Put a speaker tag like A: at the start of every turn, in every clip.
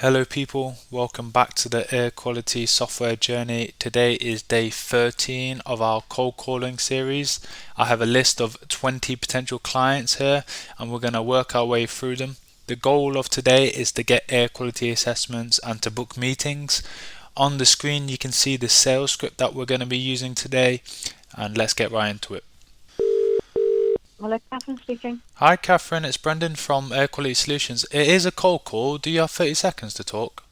A: Hello people, welcome back to the air quality software journey. Today is day 13 of our cold calling series. I have a list of 20 potential clients here and we're going to work our way through them. The goal of today is to get air quality assessments and to book meetings. On the screen you can see the sales script that we're going to be using today, and let's get right into it.
B: Hello, Catherine speaking.
A: Hi Catherine, it's Brendan from Air Quality Solutions. It is a cold call. Do you have 30 seconds to talk?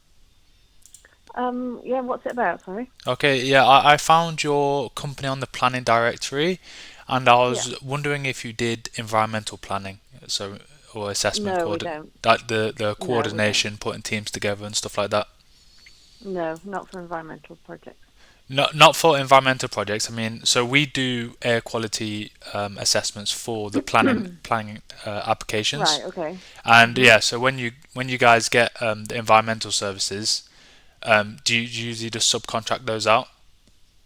B: Yeah, what's it about? Sorry.
A: Okay, yeah, I found your company on the planning directory, and I
B: Yeah.
A: was wondering if you did environmental planning, so or assessment
B: No, we don't.
A: that the
B: No, we don't.
A: coordination, putting teams together and stuff like that.
B: No, not for environmental projects.
A: Not for environmental projects. I mean, so we do air quality assessments for the planning applications,
B: Right. Okay.
A: and
B: Mhm.
A: yeah, so when you guys get the environmental services, do you usually just subcontract those out?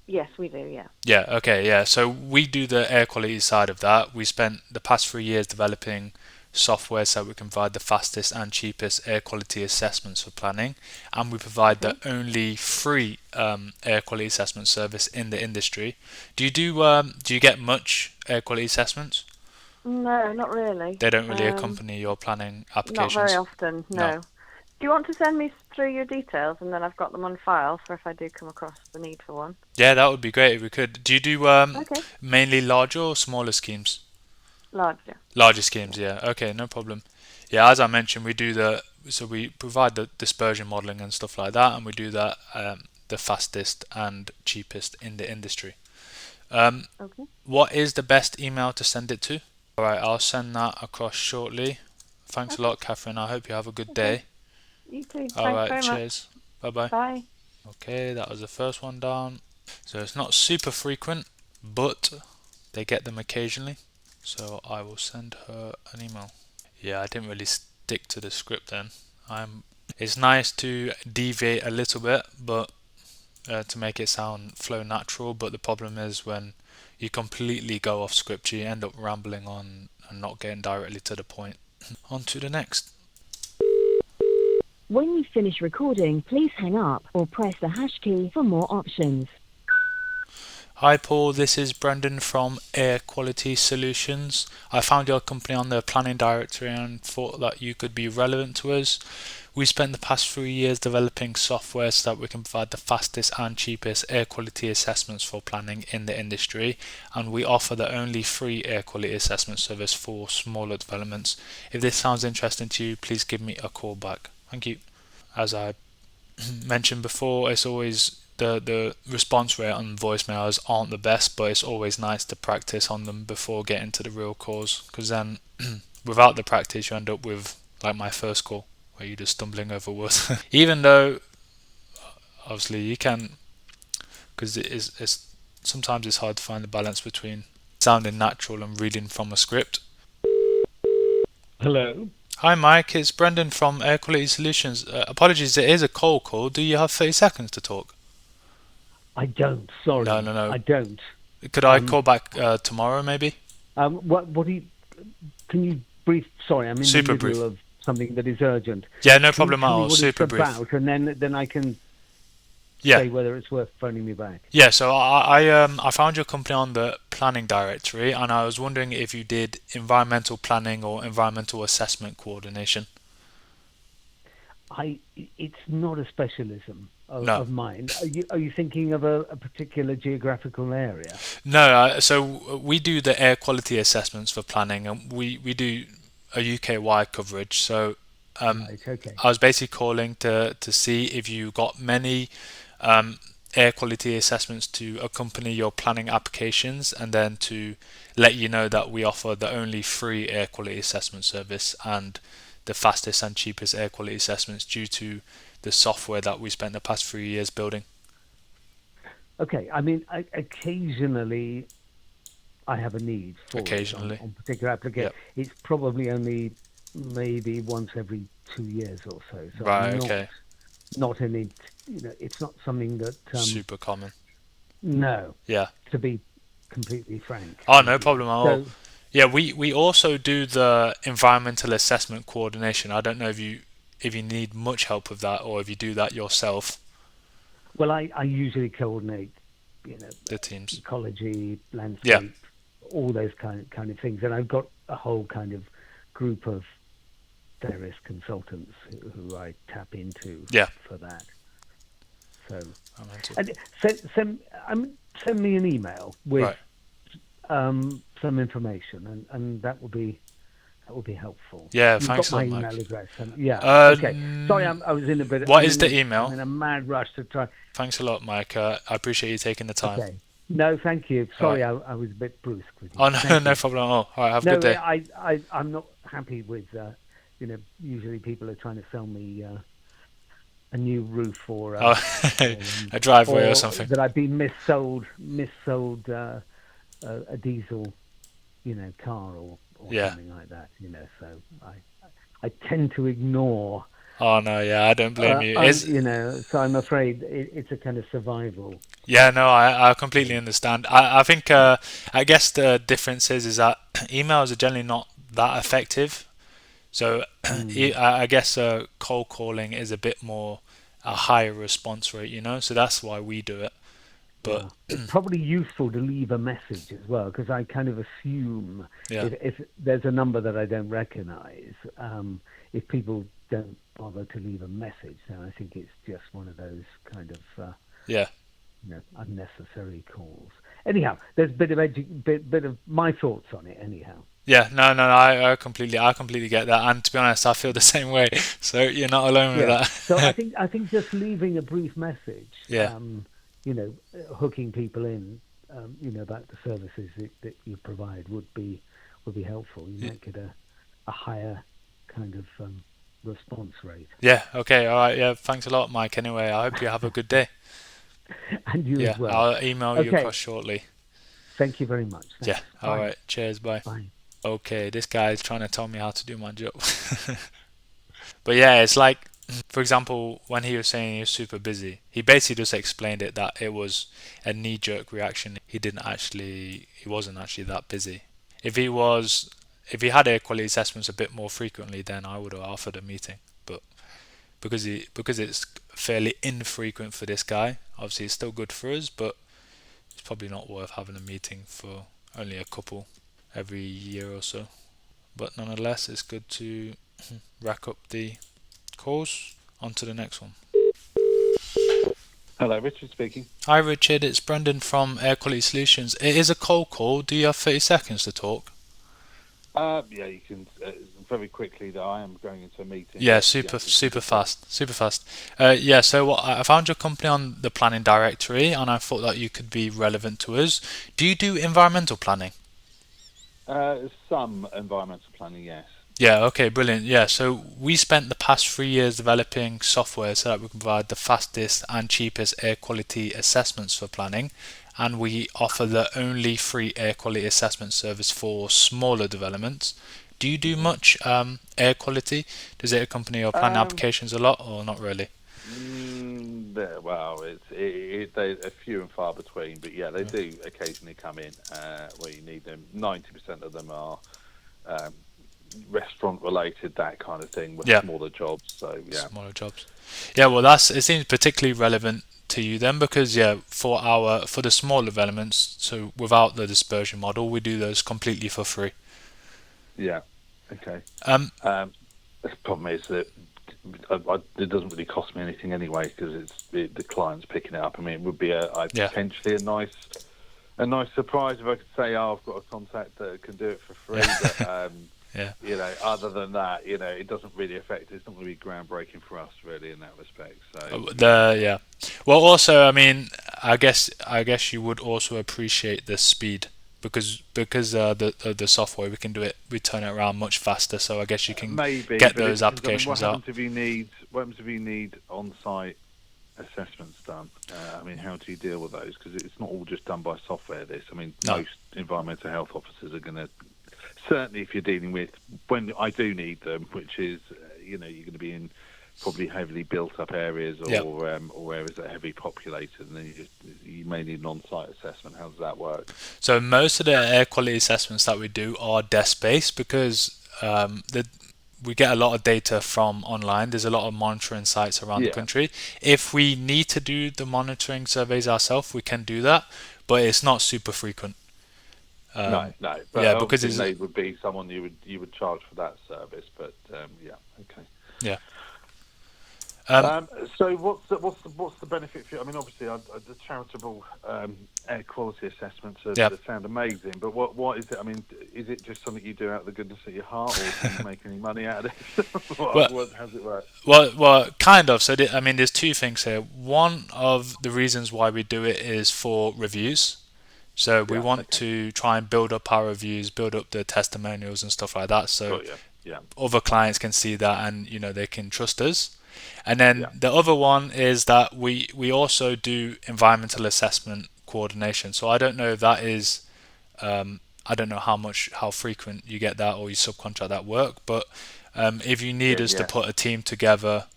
B: Yes, we do. Yeah.
A: Yeah, okay, yeah. So we do the air quality side of that. We spent the past 3 years developing software so we can provide the fastest and cheapest air quality assessments for planning, and we provide the
B: Okay.
A: only free air quality assessment service in the industry. Do you get much air quality assessments?
B: No, not really.
A: They don't really accompany your planning
B: Not very
A: applications.
B: often.
A: No.
B: No. Do you want to send me through your details, and then I've got them on file for if I do come across the need for one?
A: Yeah, that would be great if we could. Do you do
B: Okay.
A: mainly larger or smaller schemes?
B: Larger.
A: Larger schemes,
B: Yeah.
A: yeah. Okay, no problem. Yeah, as I mentioned, we provide the dispersion modeling and stuff like that, and we do that the fastest and cheapest in the industry. Um,
B: Okay.
A: what is the best email to send it to? All right, I'll send that across shortly. Thanks a
B: Okay.
A: lot, Catherine. I hope you have a good
B: Okay.
A: day.
B: You too.
A: All
B: Thanks
A: right,
B: very much.
A: cheers. Bye bye.
B: Bye.
A: Okay, that was the first one down. So it's not super frequent, but they get them occasionally. So I will send her an email. Yeah, I didn't really stick to the script then. I'm. It's nice to deviate a little bit, but to make it sound flow natural. But the problem is when you completely go off script, you end up rambling on and not getting directly to the point. On to the next.
C: When you finish recording, please hang up or press the hash key for more options.
A: Hi Paul, this is Brendan from Air Quality Solutions. I found your company on the planning directory and thought that you could be relevant to us. We spent the past 3 years developing software so that we can provide the fastest and cheapest air quality assessments for planning in the industry, and we offer the only free air quality assessment service for smaller developments. If this sounds interesting to you, please give me a call back. Thank you. As I mentioned before, it's always the response rate on voicemails aren't the best, but it's always nice to practice on them before getting to the real calls, because then without the practice you end up with like my first call where you're just stumbling over words. Even though obviously you can, because it's sometimes it's hard to find the balance between sounding natural and reading from a script.
D: Hello.
A: Hi Mike, it's Brendan from Air Quality Solutions. Apologies, it is a cold call. Do you have 30 seconds to talk?
D: I don't.
A: No,
D: Sorry,
A: no, no.
D: I don't.
A: Could I
D: Um,
A: call back tomorrow maybe?
D: what do you? Can you brief? Sorry, I'm in the
A: Super
D: middle
A: brief.
D: of something that is urgent.
A: Yeah, no
D: Can you
A: problem at
D: tell me
A: all.
D: what it's
A: Super brief.
D: about, and then I can
A: Yeah,
D: say whether it's worth phoning me back.
A: yeah. So I found your company on the planning directory, and I was wondering if you did environmental planning or environmental assessment coordination.
D: It's not a specialism
A: No,
D: of mine. Are you thinking of a particular geographical area?
A: no. So we do the air quality assessments for planning, and we do a UK-wide coverage. So um,
D: Right. Okay.
A: I was basically calling to see if you got many um, air quality assessments to accompany your planning applications, and then to let you know that we offer the only free air quality assessment service and the fastest and cheapest air quality assessments due to the software that we spent the past 3 years building.
D: Okay. I mean, occasionally I have a need for it
A: Occasionally.
D: on particular application.
A: Yep.
D: It's probably only maybe once every 2 years or so. So
A: Right,
D: I'm
A: okay.
D: not any, it's not something that,
A: Super common.
D: no,
A: Yeah.
D: to be completely frank
A: Oh,
D: with
A: no
D: you.
A: problem at all.
D: So
A: Yeah, we also do the environmental assessment coordination. I don't know if you need much help with that, or if you do that yourself.
D: Well, I usually coordinate,
A: The teams.
D: ecology, landscape, all those kind of things, and I've got a whole kind of group of various consultants who I tap into for that. So, and send me an email with some information, and that will be helpful.
A: Yeah,
D: You've
A: thanks
D: got my
A: a lot,
D: email
A: Mike.
D: address. Okay. Sorry, I was in a bit.
A: What is the email?
D: I'm in a mad rush to try.
A: Thanks a lot, Mike. I appreciate you taking the time.
D: Okay. No, thank you. Sorry, I was a bit brusque with you.
A: Oh, no, no problem at all. All right, have a good day.
D: I'm not happy with, usually people are trying to sell me a new roof or
A: a driveway or something.
D: That I've been missold a diesel, car or something like that. So I tend to ignore.
A: Oh no, yeah, I don't blame you.
D: So I'm afraid it's a kind of survival.
A: Yeah, no, I completely understand. I think I guess the difference is that emails are generally not that effective. So I guess cold calling is a bit more a higher response rate, So that's why we do it. But
D: it's probably useful to leave a message as well, because I kind of assume if there's a number that I don't recognize, if people don't bother to leave a message, then I think it's just one of those kind of unnecessary calls. Anyhow, there's a bit of my thoughts on it. Anyhow.
A: Yeah, no, I completely get that, and to be honest, I feel the same way. So you're not alone with that.
D: So I think just leaving a brief message, hooking people in, about the services that you provide would be helpful. You might get a higher kind of response rate.
A: Yeah. Okay. All right. Yeah. Thanks a lot, Mike. Anyway, I hope you have a good day.
D: And you as well.
A: I'll email you across shortly.
D: Thank you very much. Thanks.
A: Yeah. All
D: Bye.
A: right. Cheers. Bye.
D: Bye.
A: Okay, this guy is trying to tell me how to do my job. But yeah, it's like, for example, when he was saying he was super busy, he basically just explained it that it was a knee-jerk reaction. He wasn't actually that busy. If he had air quality assessments a bit more frequently, then I would have offered a meeting. But because it's fairly infrequent for this guy, obviously it's still good for us, but it's probably not worth having a meeting for only a couple every year or so. But nonetheless, it's good to rack up the calls. On to the next one.
E: Hello, Richard speaking.
A: Hi Richard, it's Brendan from Air Quality Solutions. It is a cold call. Do you have 30 seconds to talk?
E: Yeah, you can. Very quickly, that I am going into a meeting.
A: Yeah, super fast. So I found your company on the planning directory, and I thought that you could be relevant to us. Do you do environmental planning?
E: Some environmental planning, yes.
A: Yeah, okay, brilliant. Yeah, so we spent the past 3 years developing software so that we can provide the fastest and cheapest air quality assessments for planning, and we offer the only free air quality assessment service for smaller developments. Do you do much air quality? Does it accompany your planning applications a lot, or not really?
E: Well, they're few and far between, but yeah, they do occasionally come in where you need them. 90% of them are restaurant related, that kind of thing, with smaller jobs. So yeah,
A: smaller jobs. Yeah, well, it seems particularly relevant to you then, because for the small developments, so without the dispersion model, we do those completely for free.
E: Yeah. Okay. The problem is that it doesn't really cost me anything anyway, because the client's picking it up. I mean, it would be potentially a nice surprise if I could say, I've got a contact that can do it for free. But other than that, it doesn't really affect. It's not going to be groundbreaking for us really in that respect. So
A: well, also, I mean, I guess you would also appreciate the speed. Because the software, we turn it around much faster. So I guess you can get those applications out.
E: What happens if you need on-site assessments done? I mean, how do you deal with those? Because it's not all just done by software. Most environmental health officers are going to, certainly if you're dealing with, when I do need them, which is you're going to be in probably heavily built up areas or areas that are heavily populated, and then you may need an on-site assessment. How does that work?
A: So most of the air quality assessments that we do are desk-based, because we get a lot of data from online. There's a lot of monitoring sites around the country. If we need to do the monitoring surveys ourselves, we can do that, but it's not super frequent.
E: No. But because they would be someone you would charge for that service. But okay.
A: Yeah.
E: So what's the benefit for you? I mean, obviously, the charitable air quality assessments they sound amazing. But what is it? I mean, is it just something you do out of the goodness of your heart, or do you make any money out of it? How's it work?
A: Well, kind of. So there's two things here. One of the reasons why we do it is for reviews. So we want to try and build up our reviews, build up the testimonials and stuff like that. So other clients can see that, and they can trust us. And then the other one is that we also do environmental assessment coordination. So I don't know if that is, I don't know how frequent you get that or you subcontract that work. But if you need us to put a team together,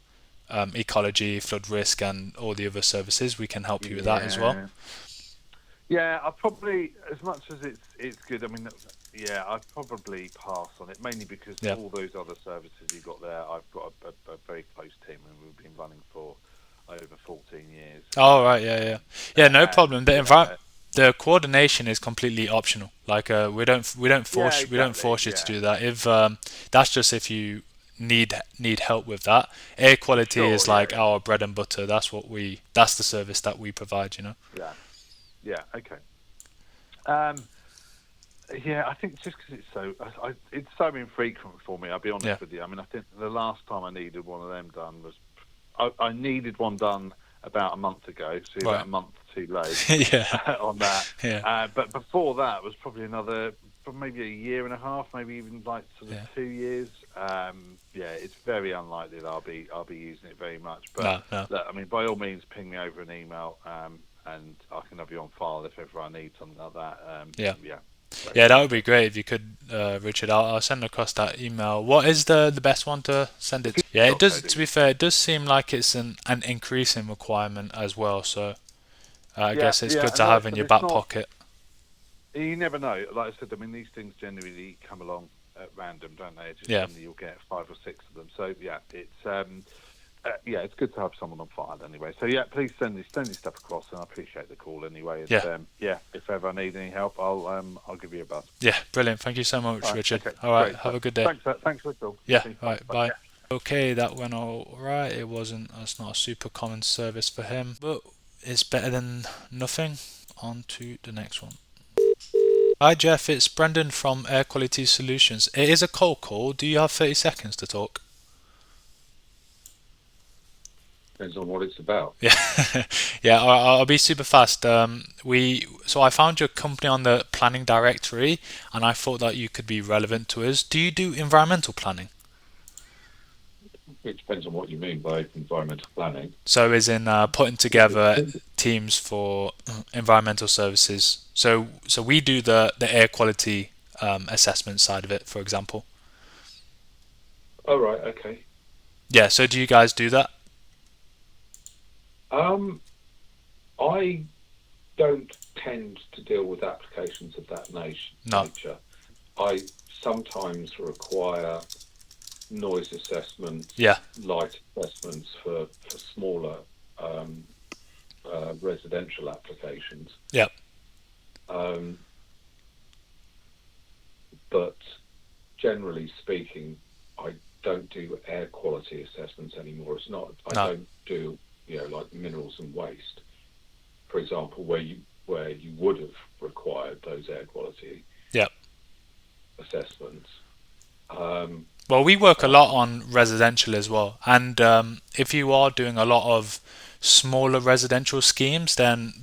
A: ecology, flood risk, and all the other services, we can help you with that as well.
E: Yeah, I probably, as much as it's good, I mean, I'd probably pass on it, mainly because all those other services you've got there, I've got a very close team, and we've been running for over 14 years.
A: Oh, right, yeah, no problem. The coordination is completely optional. Like, we don't force you to do that. If that's just if you need help with that. Air quality is our bread and butter. That's the service that we provide.
E: Yeah. Okay. I think just because it's so infrequent for me. I'll be honest with you. I mean, I think the last time I needed one of them done was I needed one done about a month ago, so about a month too late on that. Yeah. But before that was probably maybe a year and a half, maybe even like sort of 2 years. It's very unlikely that I'll be using it very much. But look, I mean, by all means, ping me over an email. And I can have you on file if ever I need something like that.
A: That would be great if you could, Richard. I'll send across that email. What is the best one to send it to? Yeah, it does. To be fair, it does seem like it's an increasing requirement as well. So I guess it's good to have in your back pocket.
E: You never know. Like I said, I mean, these things generally come along at random, don't they? Generally you'll get 5 or 6 of them. So it's good to have someone on file anyway. So please send your stuff across, and I appreciate the call anyway. And, if ever I need any help, I'll give you a buzz.
A: Yeah, brilliant. Thank you so much, Richard. Okay, all right, great. Have a good day.
E: Thanks for the call.
A: Yeah, all right, bye. Okay, that went all right. It's not a super common service for him, but it's better than nothing. On to the next one. Hi Jeff, it's Brendan from Air Quality Solutions. It is a cold call. Do you have 30 seconds to talk?
F: Depends on what it's about.
A: I'll be super fast. So I found your company on the planning directory, and I thought that you could be relevant to us. Do you do environmental planning?
F: It depends on what you mean by environmental planning.
A: So as in putting together teams for environmental services. So we do the air quality assessment side of it, for example.
F: Oh, right, okay.
A: Yeah, so do you guys do that?
F: I don't tend to deal with applications of that nature. I sometimes require noise assessments, light assessments for smaller residential applications.
A: Yeah.
F: But generally speaking, I don't do air quality assessments anymore. It's not. I don't do like minerals and waste, for example, where you would have required those air quality assessments.
A: Well, we work a lot on residential as well, and if you are doing a lot of smaller residential schemes, then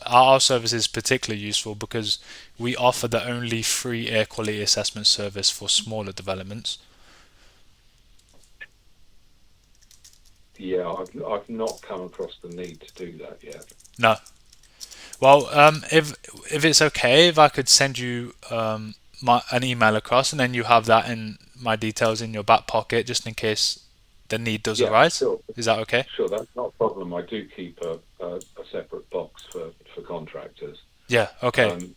A: our service is particularly useful because we offer the only free air quality assessment service for smaller developments.
F: Yeah, I've not come across the need to do that yet.
A: No. Well, if it's okay, if I could send you an email across, and then you have that in my details in your back pocket, just in case the need does arise.
F: Sure.
A: Is that okay?
F: Sure, that's not a problem. I do keep a separate box for contractors.
A: Yeah. Okay.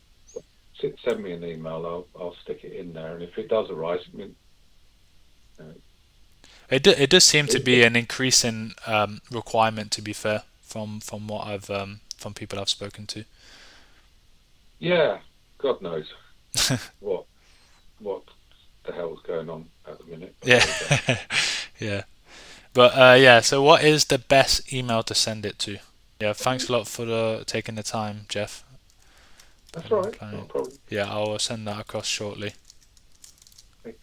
F: Send me an email. I'll stick it in there, and if it does arise,
A: It does seem to be an increasing requirement, to be fair, from what I've from people I've spoken to.
F: Yeah, God knows what the hell's going on at the minute.
A: Yeah, yeah. But yeah. So, what is the best email to send it to? Yeah, thanks a lot for taking the time, Jeff.
F: That's all right. No problem.
A: Yeah, I'll send that across shortly.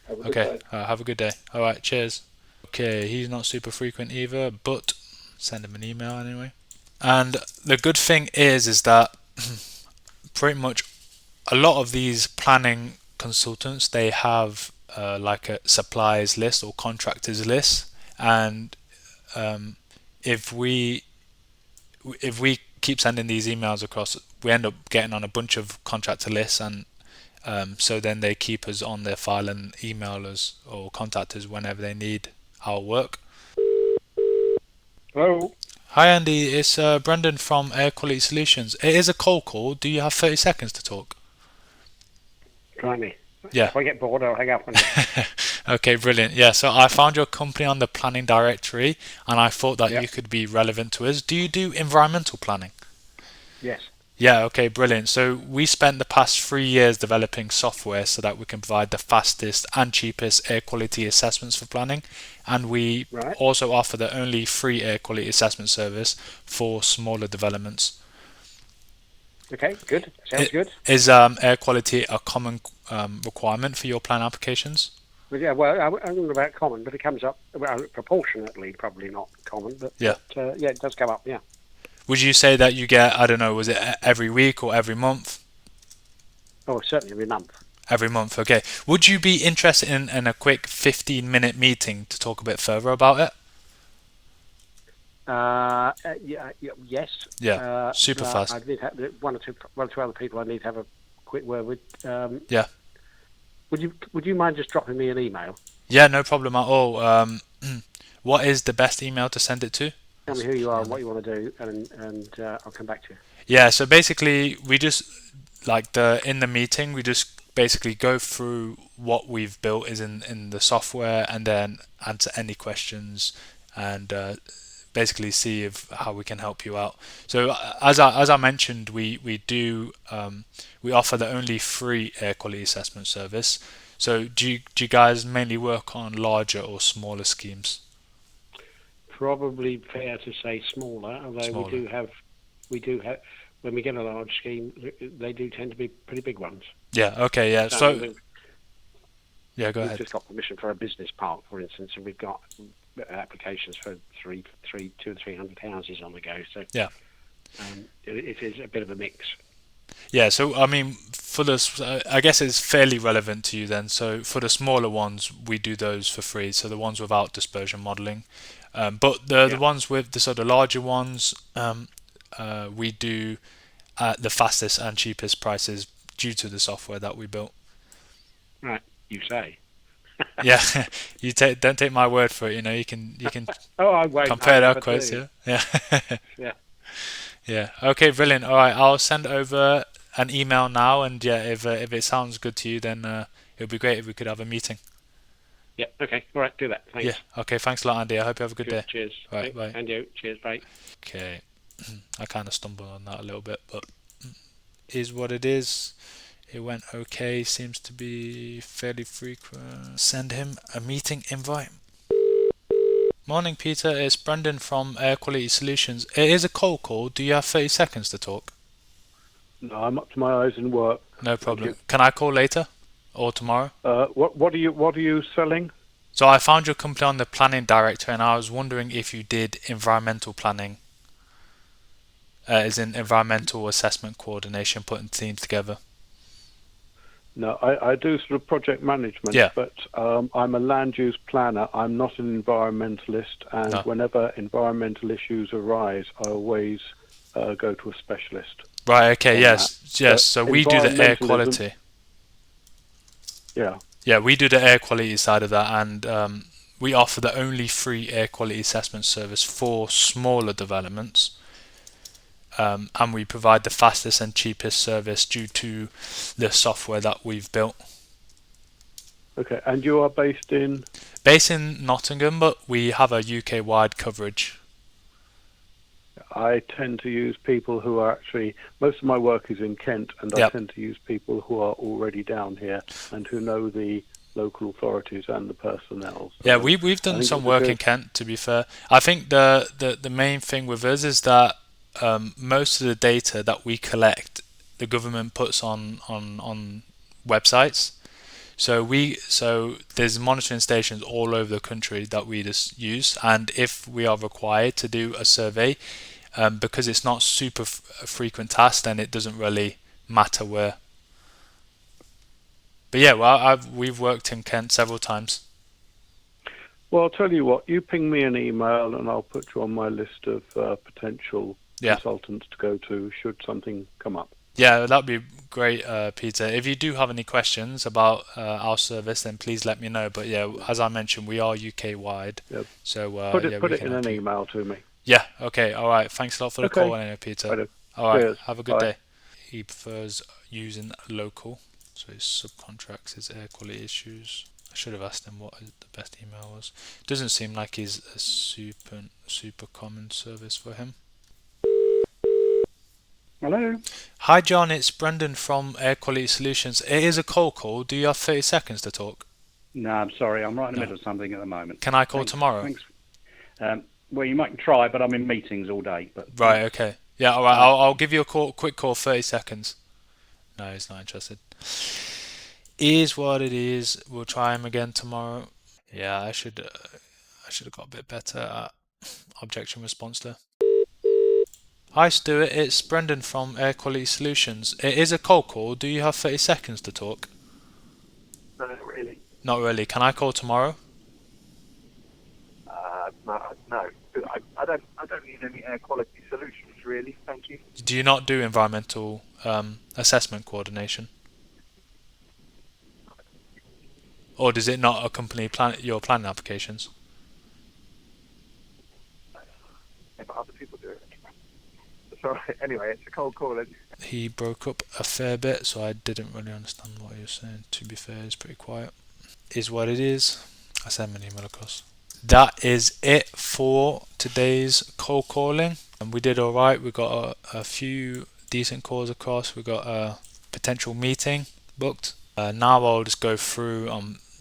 F: Have a good day.
A: Have a good day. All right, cheers. Okay, he's not super frequent either, but send him an email anyway. And the good thing is that pretty much a lot of these planning consultants, they have like a suppliers list or contractors list, and if we keep sending these emails across, we end up getting on a bunch of contractor lists, and so then they keep us on their file and email us or contact us whenever they need our work.
G: Hello.
A: Hi Andy, it's Brendan from Air Quality Solutions. It is a cold call. Do you have 30 seconds to talk?
G: Try me.
A: Yeah.
G: If I get bored, I'll hang up on you.
A: Okay, brilliant. Yeah, so I found your company on the planning directory, and I thought that you could be relevant to us. Do you do environmental planning?
G: Yes.
A: Yeah, okay, brilliant. So we spent the past 3 years developing software so that we can provide the fastest and cheapest air quality assessments for planning, and we also offer the only free air quality assessment service for smaller developments.
G: Okay, good. Sounds good.
A: Is air quality a common requirement for your plan applications?
G: Well, yeah, well, I don't know about common, but it comes up, well, proportionately, probably not common, but yeah, it does come up, yeah.
A: Would you say that you get, I don't know, was it every week or every month?
G: Oh, certainly every month.
A: Every month, okay. Would you be interested in a quick 15-minute meeting to talk a bit further about it?
G: Yes.
A: Yeah, super fast.
G: I need to have one or two other people I need to have a quick word with.
A: Yeah.
G: Would you mind just dropping me an email?
A: Yeah, no problem at all. What is the best email to send it to?
G: Tell me who you are and what you want to do, and I'll come back to you.
A: Yeah, so basically we just, in the meeting, we just basically go through what we've built is in the software, and then answer any questions, and basically see how we can help you out. So as I mentioned, we offer the only free air quality assessment service. So do you guys mainly work on larger or smaller schemes?
G: Probably fair to say smaller, although we do have when we get a large scheme, they do tend to be pretty big ones.
A: Yeah. Okay. Yeah. So go ahead.
G: We've just got permission for a business park, for instance, and we've got applications for 200-300 houses on the go. So
A: yeah,
G: it is a bit of a mix.
A: Yeah, so I mean, for this, I guess it's fairly relevant to you then. So for the smaller ones, we do those for free. So the ones without dispersion modeling, but the ones with the sort of larger ones, we do at the fastest and cheapest prices due to the software that we built.
G: Right, you say.
A: Yeah, don't take my word for it. You know, you can
G: oh, I won't.
A: compare our quotes. Yeah.
G: Yeah.
A: Yeah. Okay. Brilliant. All right. I'll send over an email now, and yeah, if it sounds good to you, then it would be great if we could have a meeting.
G: Yeah. Okay. All right. Do that. Thanks.
A: Yeah. Okay. Thanks a lot, Andy. I hope you have a good day.
G: Cheers.
A: Right. Bye.
G: And you. Cheers. Bye.
A: Okay. I kind of stumbled on that a little bit, but is what it is. It went okay. Seems to be fairly frequent. Send him a meeting invite. Morning, Peter. It's Brendan from Air Quality Solutions. It is a cold call. Do you have 30 seconds to talk?
H: No, I'm up to my eyes in work.
A: No problem. Can I call later or tomorrow?
H: What are you selling?
A: So I found your company on the planning director, and I was wondering if you did environmental planning, as in environmental assessment coordination, putting teams together.
H: No, I do sort of project management, but I'm a land use planner. I'm not an environmentalist, and whenever environmental issues arise, I always go to a specialist.
A: Right, okay, yes. So we do the air quality.
H: Yeah.
A: Yeah, we do the air quality side of that, and we offer the only free air quality assessment service for smaller developments. And we provide the fastest and cheapest service due to the software that we've built.
H: Okay, and you are based in?
A: Based in Nottingham, but we have a UK-wide coverage.
H: I tend to use people who are actually, most of my work is in Kent, and I tend to use people who are already down here and who know the local authorities and the personnel. So
A: yeah, we've done some work in Kent, to be fair. I think the main thing with us is that most of the data that we collect, the government puts on websites. So there's monitoring stations all over the country that we just use, and if we are required to do a survey, because it's not super frequent task, then it doesn't really matter where. But yeah, well, we've worked in Kent several times.
H: Well, I'll tell you what, you ping me an email and I'll put you on my list of potential consultants to go to should something come up.
A: Yeah, that'd be great, Peter. If you do have any questions about our service, then please let me know. But yeah, as I mentioned, we are UK wide.
H: Yep.
A: So
H: put it in an email to me.
A: Yeah, okay, all right. Thanks a lot for the call anyway, Peter. All right,
H: cheers.
A: Have a good day. He prefers using local, so his subcontracts his air quality issues. I should have asked him what the best email was. Doesn't seem like he's a super common service for him.
I: Hello.
A: Hi John, it's Brendan from Air Quality Solutions. It is a cold call. Do you have 30 seconds to talk?
I: No, I'm sorry. I'm right in the middle of something at the moment.
A: Can I call tomorrow?
I: Thanks. Well, you might try, but I'm in meetings all day. But
A: right, okay. Yeah, all right. I'll give you a quick call, 30 seconds. No, he's not interested. Is what it is. We'll try him again tomorrow. Yeah, I should have got a bit better at objection response there. Hi Stuart, it's Brendan from Air Quality Solutions. It is a cold call. Do you have 30 seconds to talk?
J: No, not really.
A: Not really. Can I call tomorrow?
J: No. I don't need any air quality solutions, really. Thank you.
A: Do you not do environmental assessment coordination? Or does it not accompany your planning applications?
J: Yeah, but other people do it. Sorry. Anyway, it's a cold call.
A: He broke up a fair bit, so I didn't really understand what he was saying. To be fair, it's pretty quiet. Is what it is. I sent him an email across. That is it for today's cold calling. And we did alright. We got a few decent calls across. We got a potential meeting booked. Now I'll just go through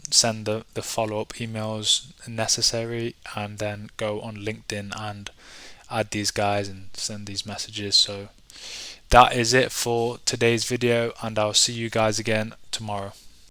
A: send the follow-up emails necessary, and then go on LinkedIn and add these guys and send these messages. So that is it for today's video, and I'll see you guys again tomorrow.